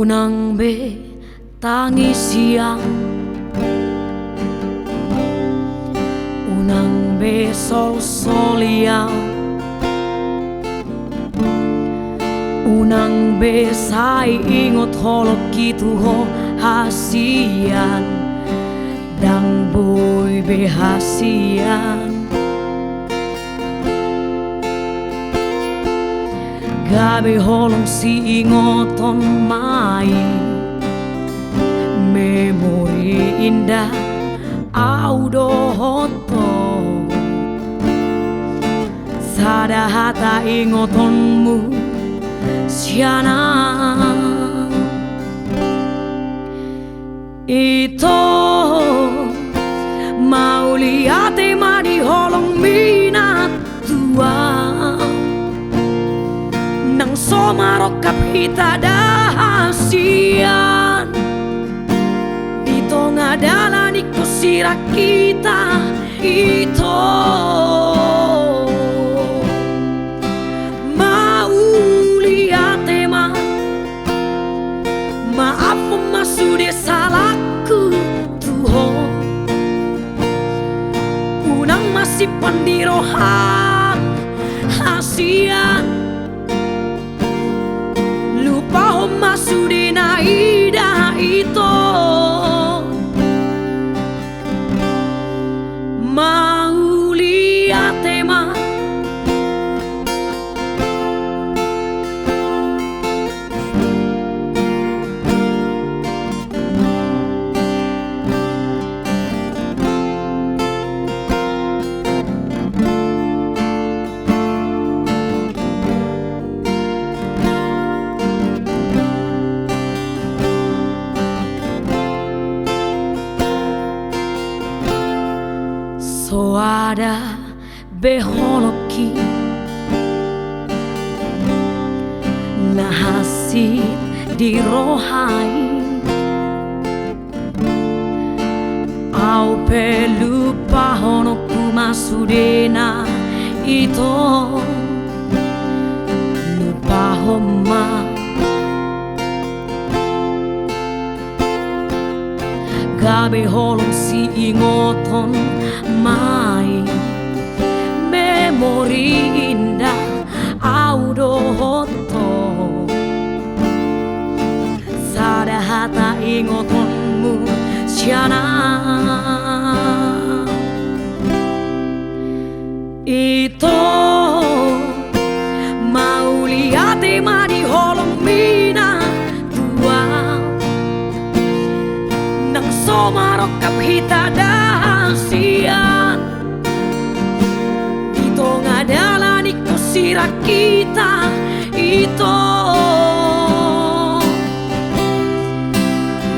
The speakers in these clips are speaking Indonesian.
Unang be tangis siang, unang be sol yang, unang be sai ingot holok gitu ho hasian, dang boy be hasian. Gabi holong si ingoton mai, memori indah audo hoto, sada hata ingotonmu siana. Ito mau lihat ma di holong minat tua, nang somarok kapita dahasian, ito nga dalan iko sira kita ito. Mauliate ma maaf masudi salahku tuho, unang masih pandirohan hasian, masudi na ida ito. Mau lihat ma so ada beholoki nahasit di rohai, au pelupa honoku masudena ito, lupa homa gabi holong si ingoton mai, memori indah audo hoto, sada hata ingotonmu siana. Ito mau lihat ma di holong minat tua, nang somarok kapita dahasian, ito nga dalan iko sira kita ito.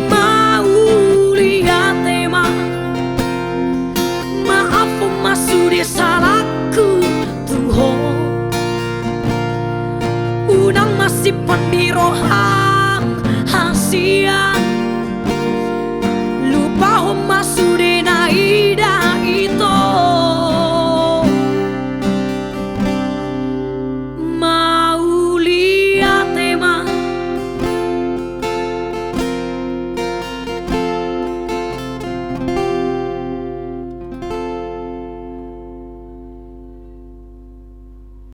Mauliate ma maaf masudi salahku tuho, unang masih pandirohan